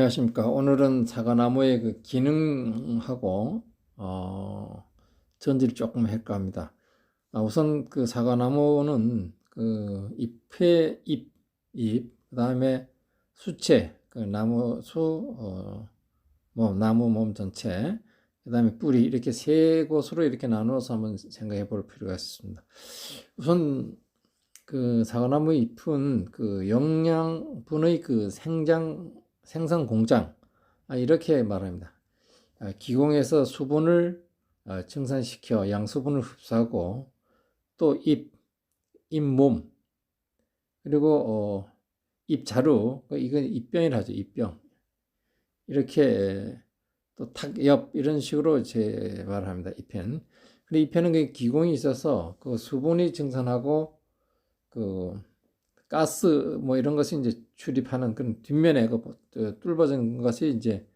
안녕하십니까. 오늘은 사과나무의 그 기능하고 전지를 조금 할까 합니다. 우선 그 사과나무는 그 그다음에 수채, 그 나무 나무 몸 전체, 그다음에 뿌리 이렇게 세 곳으로 이렇게 나누어서 한번 생각해 볼 필요가 있습니다. 우선 그 사과나무 잎은 그 영양분의 그 생산 공장, 이렇게 말합니다. 기공에서 수분을 증산시켜 양수분을 흡수하고 또 잎몸, 그리고 잎자루, 이건 잎병이라 하죠. 잎병. 이렇게 또 탁엽 이런 식으로 말합니다. 잎편. 근데 잎편은 그 기공이 있어서 그 수분이 증산하고 그 가스 뭐 이런 것이 이제 출입하는 그런 뒷면에 뚫어진 것이 이제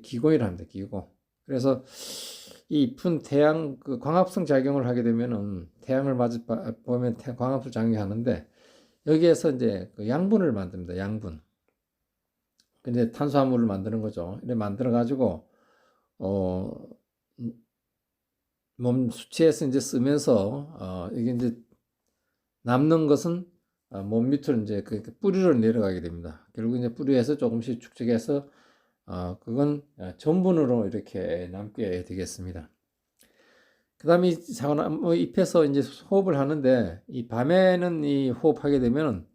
기공이라 합니다. 기공. 그래서 이 잎은 태양 그 광합성 작용을 하게 되면은 태양을 보면 광합성 작용이 하는데, 여기에서 이제 그 양분을 만듭니다. 양분. 근데 탄수화물을 만드는 거죠. 이렇게 만들어 가지고 몸 수치에서 이제 쓰면서 이게 이제 남는 것은 몸 밑으로 이제 그 뿌리로 내려가게 됩니다. 결국 이제 뿌리에서 조금씩 축적해서 그건 전분으로 이렇게 남게 되겠습니다. 그 다음에 이 사과나무 잎에서 이제 호흡을 하는데, 이 밤에는 이 호흡하게 되면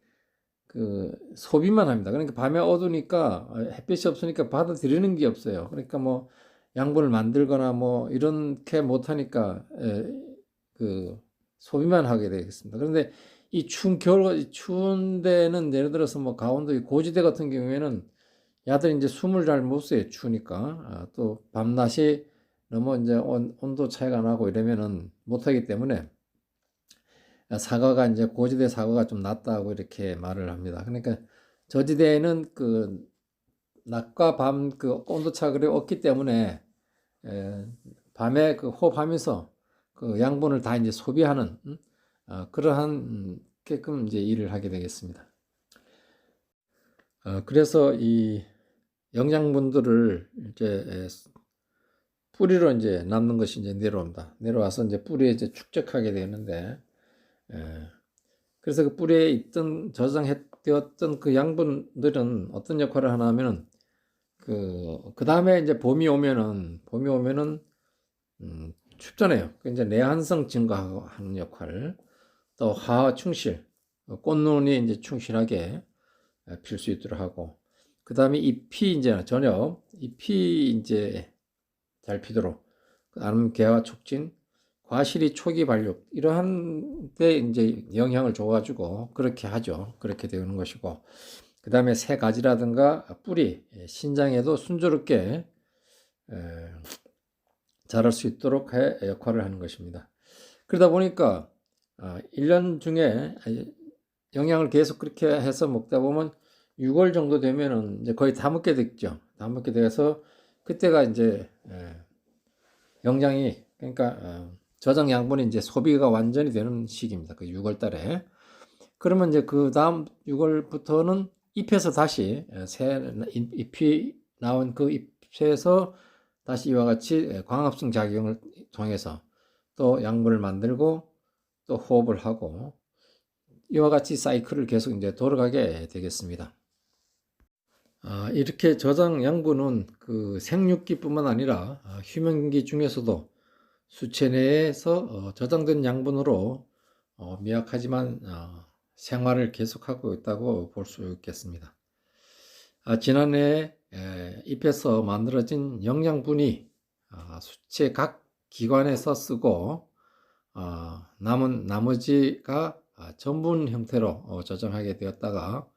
그 소비만 합니다. 그러니까 밤에 어두니까 햇빛이 없으니까 받아들이는 게 없어요. 그러니까 뭐 양분을 만들거나 뭐 이렇게 못하니까 그 소비만 하게 되겠습니다. 그런데 이 추운 데는, 예를 들어서 뭐 강원도 고지대 같은 경우에는 야들이 이제 숨을 잘 못 쉬어요. 추우니까. 또 밤낮이 너무 이제 온도 차이가 나고 이러면은 못 하기 때문에 사과가 이제 고지대 사과가 좀 낫다고 이렇게 말을 합니다. 그러니까 저지대에는 그 낮과 밤 그 온도 차가 없기 때문에 밤에 그 호흡하면서 그 양분을 다 이제 소비하는 그러한 게끔 이제 일을 하게 되겠습니다. 그래서 이 영양분들을 이제 뿌리로 이제 남는 것이 이제 내려옵니다. 내려와서 이제 뿌리에 이제 축적하게 되는데, 그래서 그 뿌리에 있던 저장되었던 그 양분들은 어떤 역할을 하나 하면은 그 다음에 이제 봄이 오면은 춥잖아요. 그 이제 내한성 증가하는 역할, 또 화학 충실, 꽃눈이 이제 충실하게 필 수 있도록 하고, 그 다음에 잎이 이제 잘 피도록 나름 개화 촉진, 과실이 초기 발육 이러한 데 이제 영향을 줘가지고 그렇게 하죠. 그렇게 되는 것이고, 그 다음에 새 가지라든가 뿌리, 신장에도 순조롭게 자랄 수 있도록 역할을 하는 것입니다. 그러다 보니까 1년 중에 영양을 계속 그렇게 해서 먹다 보면 6월 정도 되면은 이제 거의 다 먹게 됐죠. 다 먹게 돼서 그때가 이제 영양이, 그러니까 저장 양분이 이제 소비가 완전히 되는 시기입니다. 그 6월 달에. 그러면 이제 그 다음 6월부터는 잎에서 다시 새 잎이 나온 그 잎에서 다시 이와 같이 광합성 작용을 통해서 또 양분을 만들고 또 호흡을 하고, 이와 같이 사이클을 계속 이제 돌아가게 되겠습니다. 이렇게 저장 양분은 그 생육기뿐만 아니라 휴면기 중에서도 수체 내에서 저장된 양분으로 미약하지만 생활을 계속하고 있다고 볼 수 있겠습니다. 지난해 잎에서 만들어진 영양분이 수체 각 기관에서 쓰고 남은 나머지가 전분 형태로 저장하게 되었다가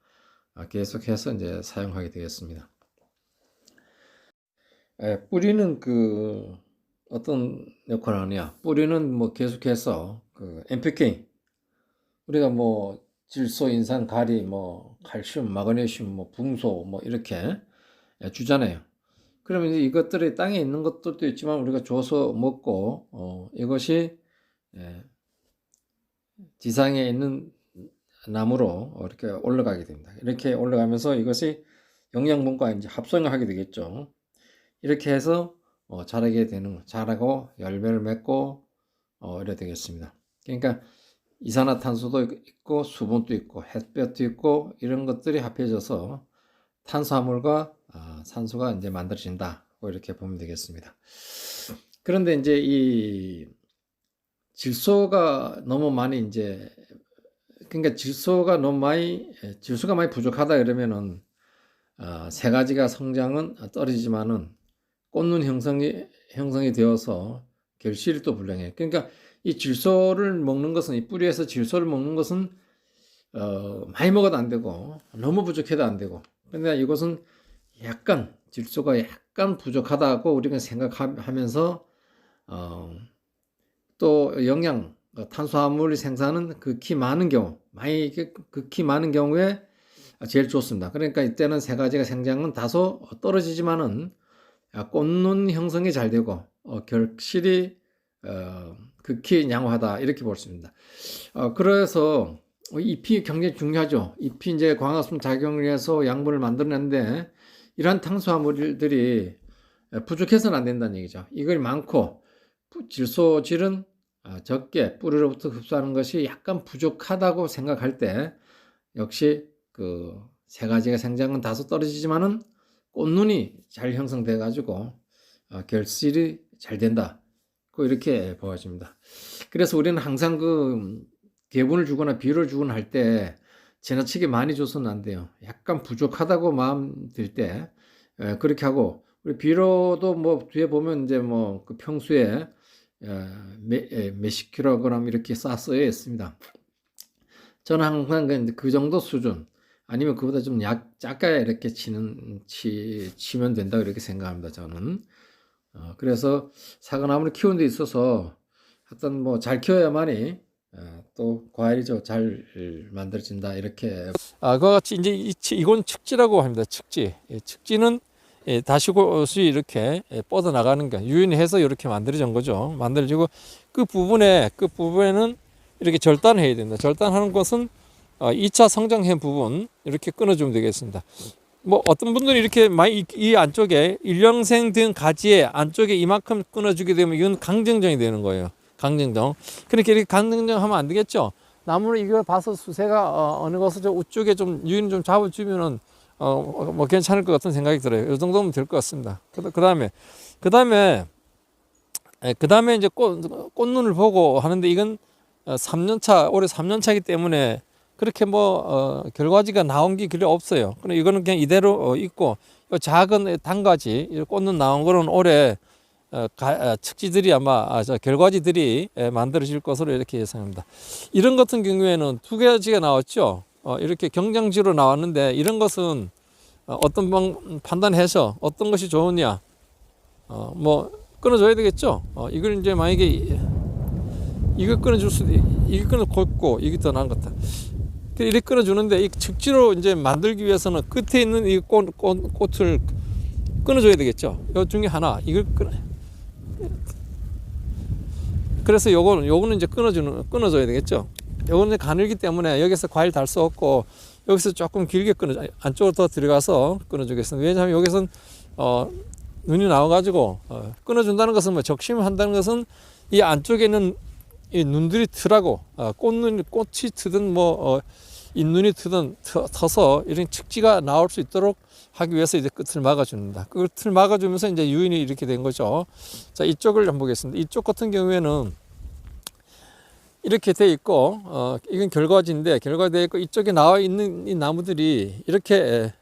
계속해서 이제 사용하게 되겠습니다. 뿌리는 그 어떤 역할을 하느냐? 뿌리는 뭐 계속해서 그 NPK, 우리가 뭐 질소, 인산, 가리, 뭐 칼슘, 마그네슘, 뭐 붕소, 뭐 이렇게 주잖아요. 그러면 이제 이것들이 땅에 있는 것들도 있지만 우리가 줘서 먹고 이것이 지상에 있는 나무로 이렇게 올라가게 됩니다. 이렇게 올라가면서 이것이 영양분과 이제 합성을 하게 되겠죠. 이렇게 해서 자라게 되는, 자라고 열매를 맺고 이래 되겠습니다. 그러니까 이산화탄소도 있고 수분도 있고 햇볕도 있고 이런 것들이 합해져서 탄수화물과 산소가 이제 만들어진다. 이렇게 보면 되겠습니다. 그런데 이제 이 질소가 너무 많이 이제, 그러니까 질소가 많이 부족하다 그러면은 세 가지가 성장은 떨어지지만은 꽃눈 형성이 되어서 결실이 또 불량해요. 그러니까 이 질소를 먹는 것은, 이 뿌리에서 질소를 먹는 것은 많이 먹어도 안 되고 너무 부족해도 안 되고, 그런데 이것은 약간 질소가 약간 부족하다고 우리가 생각하면서 또 탄수화물 생산은 극히 많은 경우에 제일 좋습니다. 그러니까 이때는 세 가지가 생장은 다소 떨어지지만은 꽃눈 형성이 잘 되고 결실이 극히 양호하다 이렇게 볼 수 있습니다. 그래서 잎이 굉장히 중요하죠. 잎이 이제 광합성 작용을 해서 양분을 만들어내는데 이러한 탄수화물들이 부족해서는 안 된다는 얘기죠. 이걸 많고 질소질은 적게 뿌리로부터 흡수하는 것이 약간 부족하다고 생각할 때 역시 그 세 가지가 생장은 다소 떨어지지만은 꽃눈이 잘 형성돼 가지고 결실이 잘 된다. 이렇게 보아집니다. 그래서 우리는 항상 그 개분을 주거나 비료를 주거나 할 때 지나치게 많이 줘서는 안 돼요. 약간 부족하다고 마음 들 때 그렇게 하고, 우리 비료도 뭐 뒤에 보면 이제 뭐 그 평수에 몇십 킬로그램 이렇게 써져 있습니다. 저는 항상 그 정도 수준, 아니면 그보다 좀 작아야 이렇게 치면 된다 이렇게 생각합니다. 저는. 그래서 사과나무를 키우는 데 있어서 하여튼 뭐 잘 키워야만이 또 과일이 잘 만들어진다 이렇게. 그와 같이 이제 이건 측지라고 합니다. 측지. 측지는 다시곳이 이렇게 뻗어 나가는 거, 유인해서 이렇게 만들어진 거죠. 만들어지고 그 부분에는 이렇게 절단해야 된다. 절단하는 것은 2차 성장해 부분 이렇게 끊어주면 되겠습니다. 뭐 어떤 분들이 이렇게 많이 이 안쪽에 일령생 등 가지의 안쪽에 이만큼 끊어주게 되면 이건 강정정이 되는 거예요. 강정정. 그러니까 이렇게 강정정 하면 안 되겠죠. 나무를 이거 봐서 수세가 어느 것을 좀 우쪽에 좀 유인 좀 잡아주면은 뭐 괜찮을 것 같은 생각이 들어요. 이 정도면 될 것 같습니다. 그 다음에 이제 꽃눈을 보고 하는데 이건 3년차, 올해 3년차이기 때문에 그렇게 뭐 결과지가 나온 게 그리 없어요. 그럼 이거는 그냥 이대로 있고, 작은 단가지 꽃눈 나온 거는 올해 측지들이 아마 결과지들이 만들어질 것으로 이렇게 예상합니다. 이런 같은 경우에는 두 가지가 나왔죠. 이렇게 경장지로 나왔는데 이런 것은 어떤 판단해서 어떤 것이 좋으냐, 뭐 끊어줘야 되겠죠. 이걸 이제 만약에 이걸 끊어줄 수도, 이게 끊고 이게 더 나은 것 같아. 이렇게 끊어주는데 이 측지로 이제 만들기 위해서는 끝에 있는 이 꽃을 끊어줘야 되겠죠. 이 중에 하나 이걸 그래서 요거는 이제 끊어줘야 되겠죠. 요거는 가늘기 때문에 여기서 과일 달 수 없고 여기서 조금 길게 안쪽으로 더 들어가서 끊어주겠습니다. 왜냐하면 여기서는 눈이 나와가지고 끊어준다는 것은 뭐 적심한다는 것은 이 안쪽에 있는 이 눈들이 트라고 꽃이 트든 뭐 잇눈이 트든 터서 이런 측지가 나올 수 있도록 하기 위해서 이제 끝을 막아줍니다. 그 끝을 막아주면서 이제 유인이 이렇게 된 거죠. 자, 이쪽을 한번 보겠습니다. 이쪽 같은 경우에는 이렇게 돼 있고, 이건 결과지인데 결과되어 있고, 이쪽에 나와 있는 이 나무들이 이렇게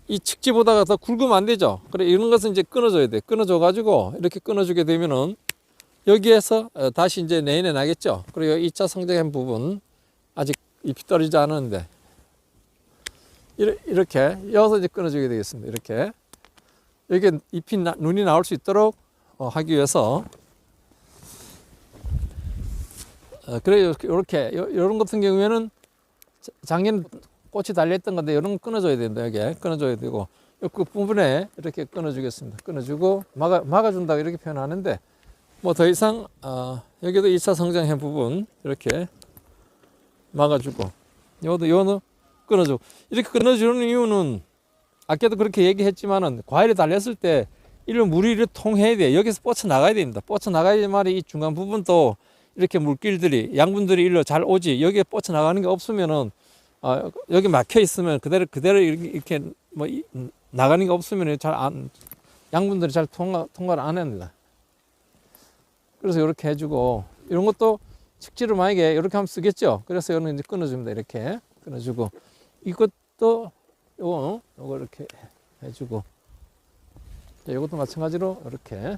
이 측지보다가 더 굵으면 안 되죠. 그래, 이런 것은 이제 끊어줘야 돼. 끊어줘 가지고 이렇게 끊어주게 되면은 여기에서 다시 이제 내년에 나겠죠. 그리고 2차 성장한 부분 아직 잎이 떨어지지 않았는데 이렇게 여기서 이제 끊어주게 되겠습니다. 이렇게 여기 잎이 눈이 나올 수 있도록 하기 위해서 그래요. 이렇게 이런 같은 경우에는 작년 꽃이 달려있던 건데 이런 거 끊어줘야 된다. 여기 끊어줘야 되고 그 부분에 이렇게 끊어주겠습니다. 끊어주고 막아준다 이렇게 표현하는데 뭐 더 이상 여기도 2차 성장해 부분 이렇게 막아주고 요는 끊어주고. 이렇게 끊어주는 이유는 아까도 그렇게 얘기했지만은 과일에 달렸을 때 이런 물이 이렇게 통해야 돼. 여기서 뻗쳐나가야 됩니다. 뻗쳐나가야만이 이 중간 부분도 이렇게 물길들이 양분들이 일로 잘 오지. 여기에 뻗쳐나가는 게 없으면은 여기 막혀 있으면 그대로 이렇게 뭐 나가는 게 없으면 잘 안, 양분들이 잘 통과를 안 합니다. 그래서 이렇게 해주고, 이런 것도 식재료 만약에 이렇게 하면 쓰겠죠. 그래서 이거는 이제 끊어줍니다. 이렇게 끊어주고, 이것도 요거 이렇게 해주고, 자, 이것도 마찬가지로 이렇게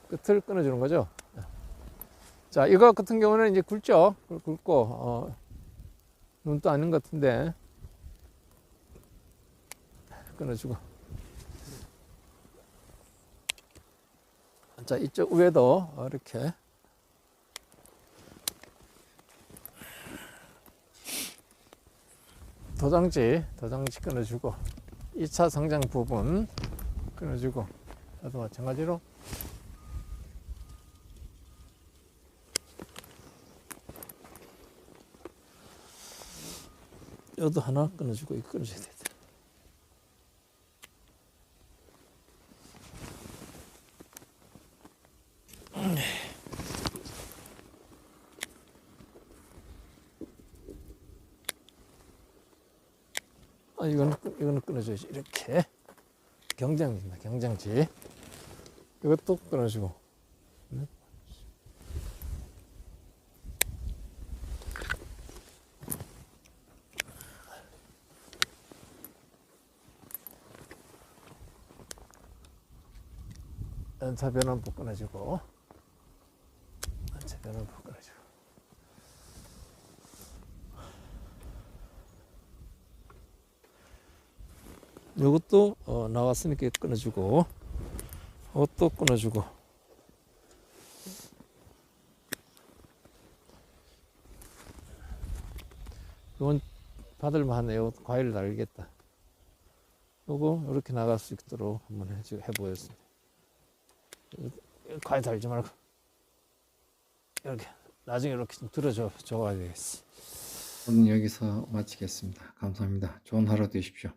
끝을 끊어주는 거죠. 자, 이거 같은 경우는 이제 굵죠. 굵고 눈도 아닌 것 같은데 끊어주고. 자, 이쪽 위에도 이렇게 도장지 끊어주고, 2차 성장 부분 끊어주고, 나도 마찬가지로 이것도 하나 끊어주고, 이거 끊어줘야 돼. 이거는 끊어줘야지. 이렇게 경장지입니다. 경장지. 이것도 끊어주고. 연타 변환부 끊어주고. 연타 변환부 끊어주고. 이것도 나왔으니까 끊어주고, 이것도 끊어주고. 이건 받을만하네요. 과일을 달겠다. 요거 이렇게 나갈 수 있도록 한번 해보겠습니다. 과일 달지 말고 이렇게 나중에 이렇게 좀 들어줘야 되겠어. 오늘 여기서 마치겠습니다. 감사합니다. 좋은 하루 되십시오.